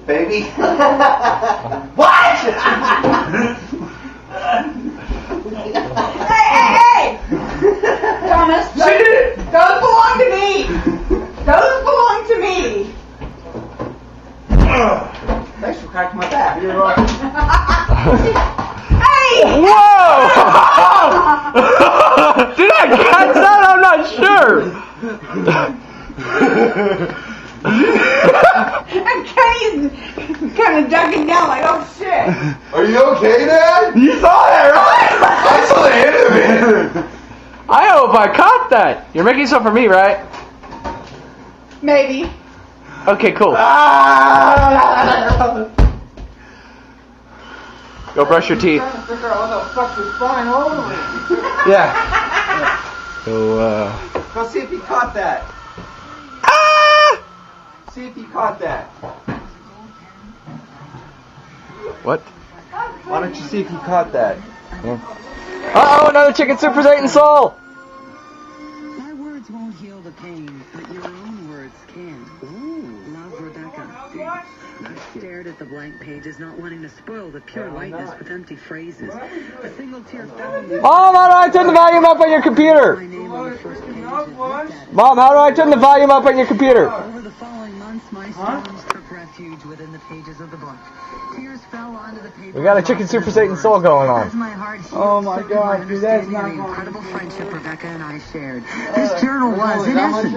baby. What? Hey! Thomas, those belong to me. Those belong to me. Thanks for cracking my back. You're right. Hey! Whoa! Did I catch that? I'm not sure. And Kenny's kind of ducking down like, oh shit. Are you okay, Dad? You saw that, right? I saw the end of it. I hope I caught that. You're making some for me, right? Maybe. Okay, cool. Go brush your teeth. I'm trying to figure out what the fuck was flying over me. Yeah. So, Go see if he caught that. See if he caught that. what? Why don't you see if he caught that? Uh-oh, another chicken soup for Zayton Soul. My words won't heal the pain, but your own words can. Ooh. Love, Rebecca. I stared at the blank pages, not wanting to spoil the pure lightness with empty phrases. A single tear fell on me. Mom, how do I turn the volume up on your computer? My name on the first page. Looked at it. Mom, how do I turn the volume up on your computer? Over the following months, my storms took refuge within the pages of the book. Tears fell onto the paper. We got a chicken soup for Zayton Soul going As on. my heart healed, Oh my so did God, my dude, that's understanding not of the going incredible to- friendship Rebecca and I shared. This journal was, in essence,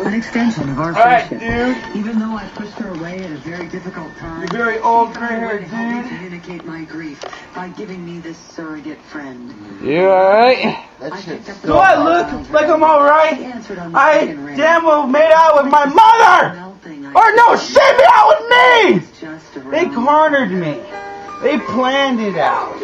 an extension of our Alright, friendship. dude. Even though I pushed her away at a very difficult time, You're very old, she found a way gray-haired to help me dude. communicate my grief by giving me this surrogate friend. You alright? I picked up the Do I look like I'm She alright? answered on the I second ring. damn well made out with my mother! Melting, I Or no, she made out with me! was just They around. cornered me. They planned it out.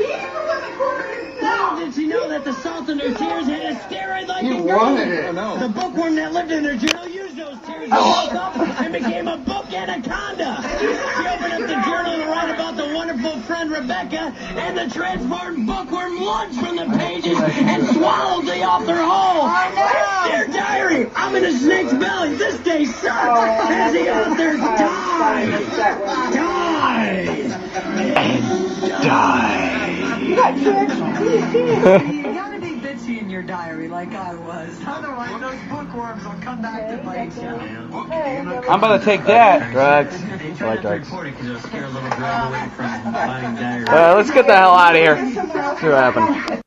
Did she know that the salt in her tears had a steroid-like You ingredient? wanted it. The bookworm that lived in her journal used those tears to bulk up and became a book anaconda. She opened up the journal to write about the wonderful friend Rebecca, and the transformed bookworm lunged from the pages and swallowed the author whole. Dear diary, I'm in a snake's belly. This day sucks as the author died. You gotta be bitchy in your diary like I was. Otherwise, those bookworms will come back to bite you. I'm about to take that. Drugs. I like drugs. Let's get the hell out of here. See what happened.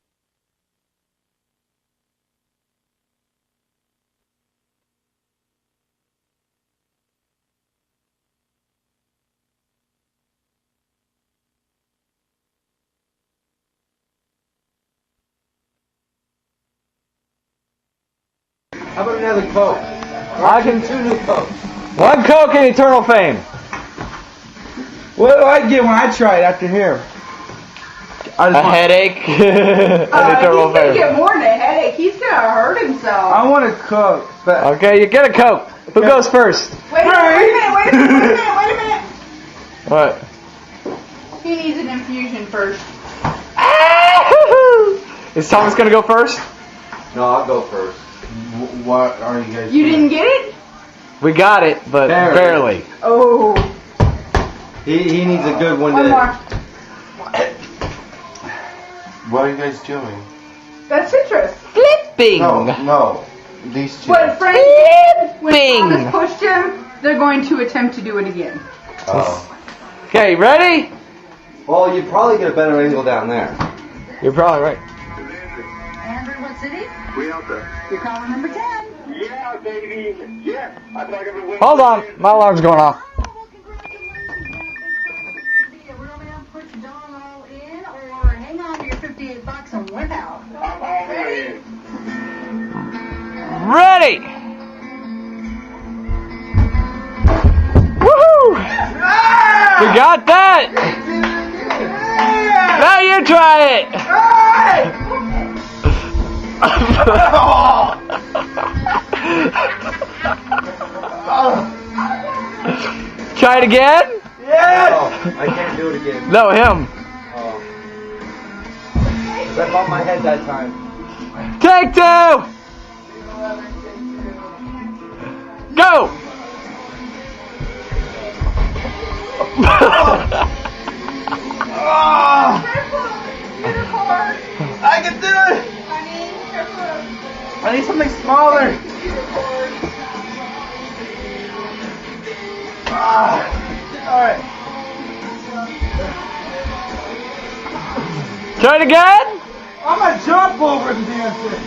How about another Coke? I can 2 new Cokes. one Coke and eternal fame. What do I get when I try it after here? I A just want, headache and He's eternal gonna fame. get more than a headache. He's gonna hurt himself. I want a Coke, but Okay, you get a Coke. Who goes first? Wait a minute. What? He needs an infusion first. Is Thomas gonna go first? no, I'll go first. What are you guys? You doing? didn't get it? We got it, but Barely. barely. Oh. He needs a good one. One more. What are you guys doing? That's citrus. Flipping. No. These two. When Frankie, when Bing. Thomas pushed him, they're going to attempt to do it again. Oh. Okay, ready? Well, you'd probably get a better angle down there. You're probably right. Andrew, what city? We out there. You're caller number 10. Yeah, baby. Yeah. I thought everyone. Hold on, my alarm's going off. Oh, well, congratulations. Be a real man, put your dong all in, or hang on to your $58 and whip out. I'm all in. Ready? Woohoo! We got that! Now you try it! Try it again? Yes! Oh, I can't do it again. No, him. Oh. I bumped my head that time. Take 2! Go! I can do it! I need something smaller. Alright. Try it again? I'm gonna jump over and dance it.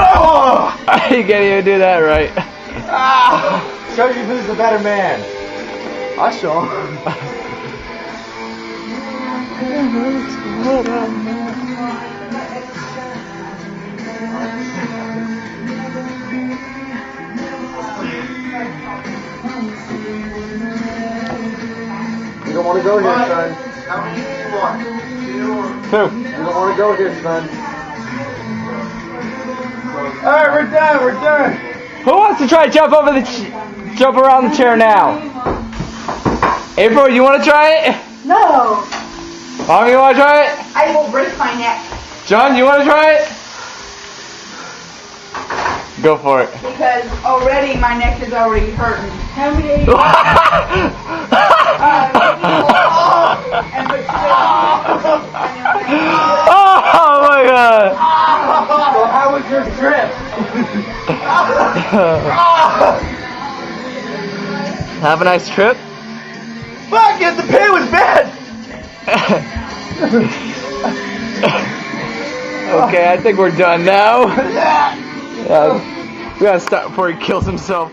Oh! You can't even do that right. Show you who's the better man. I'll show him. You don't want to go here, son. How many do you want? 2 or... Two. You don't want to go here, son. Alright, we're done, we're done. Who wants to try jump over the jump around the chair now? April, you want to try it? No. Mom, you want to try it? I will break my neck John, you want to try it? Go for it. because already my neck is already hurting. How many? And Oh my god! So how was your trip? Have a nice trip. Fuck it, the pain was bad! Okay, I think we're done now. We gotta stop before he kills himself.